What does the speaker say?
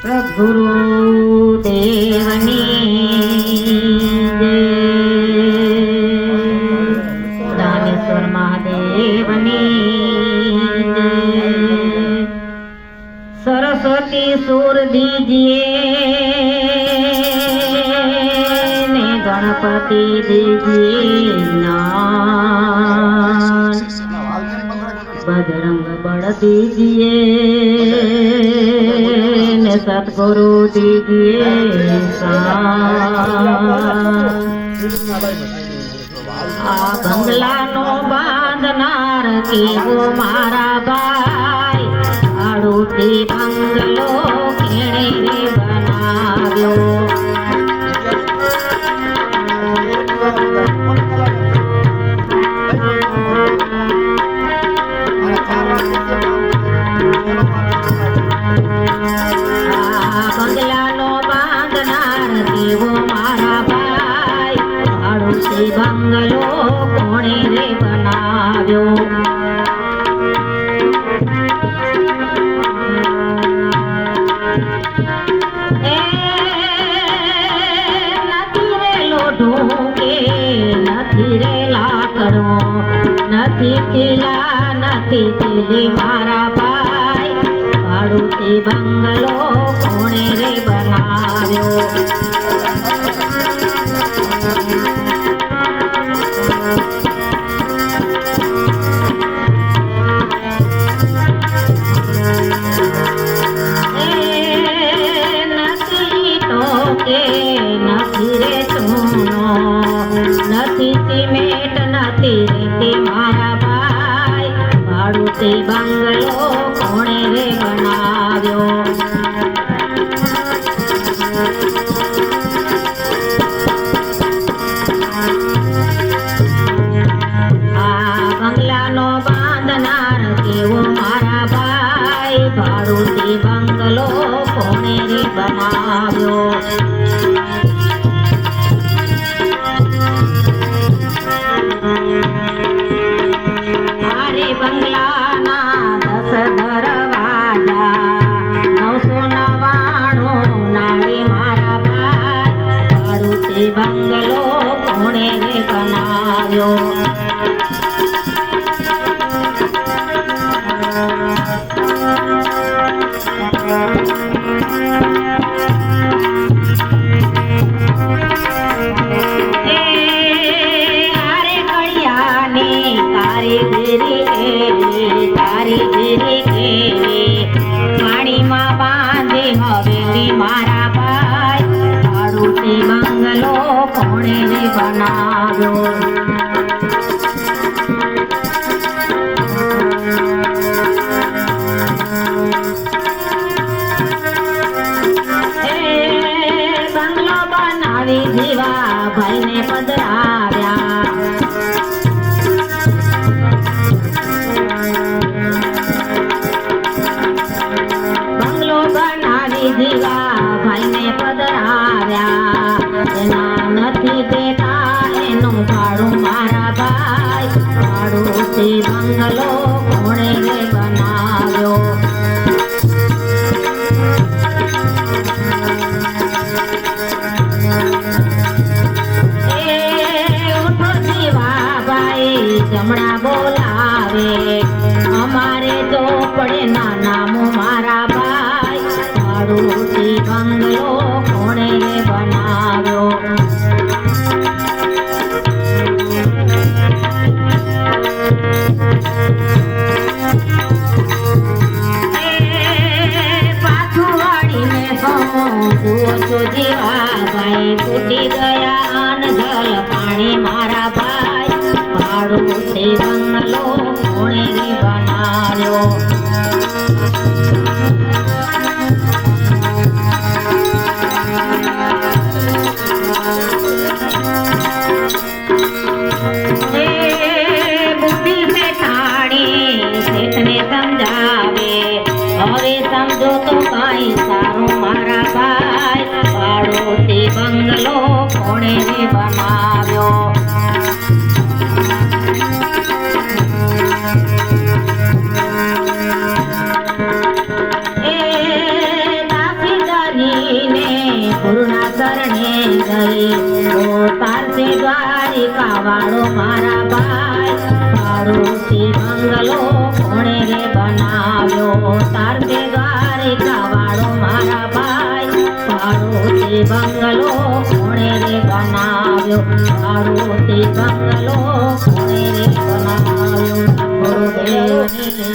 સદગુરુ દેવની દાનેશ્વર મહાદેવની સરસ્વતી સુર દીજીએ ને ગણપતિ દીજીએ જ્ઞાન બજરંગ બળ દીજીએ ને સદગુરુ દીજીએ આ બંગલાનો બાંધનાર કેવો મારા ભાઈ આડુથી બંગલો કેણે બનાવ્યો બંગલાનો બાંધનાર કેવો મારા ભાઈ આડુથી બંગલો કોણે રે બનાવ્યો નથી રે લાકડો નથી કિલ્લા નથી કિલ્લી મારા ભાઈ ભાડુથી બંગલો કોણે રે બનાવ્યો નથી ટોકે નથી રે ચૂનો નથી સિમેન્ટ નથી રેતી મારા ભાઈ ભાડુથી બંગલો કોણે રે બનાવ્યો આ બંગલાનો બાંધનાર કેવો મારા ભાઈ ભાડુથી બંગલો કોણે રે બનાવ્યો બંગલાના 10 દરવાજા 999 નાળી મારા ભાઈ ભાડુથી બંગલો કોણે રે બનાવ્યો પાણીમાં બાંધી હવેલી મારા ભાઈ ભાડુથી બંગલો કોણે રે બનાવ્યો બંગલો બનાવી દીવા ભાઈને પધરાવ્યા દીવા ભાઈને પધરાવ્યા એના નથી દેતા એનું ભાડું મારા ભાઈ ભાડુથી બંગલો કોણે રે બનાવ્યો ઉઠો દીવા ભાઈ જમણા બોલાવે અમારે તો પડે ના નામો મારા ભાઈ ભાડુથી બંગલો કોણે રે બનાવ્યો પાછું વાળીને જુઓ છો જીવા ભાઈ તૂટી ગયા અનજલ પાણી મારા ભાઈ ભાડુથી બંગલો કોણે રે બનાવ્યો હવે સમજો તો કઈ સારું મારા ભાઈ ભાડુથી બંગલો કોણે રે બનાવ્યો તારસે દ્વારિકા વાળો મારા ભાઈ ભાડોથી બંગલો કોણે રે બનાવ્યો તારસે દ્વારિકા વાળો મારા ભાઈ ભાડોથી બંગલો કોણે રે બનાવ્યો ભાડોથી બંગલો કોણે રે બનાવ્યો ગુરુદેવની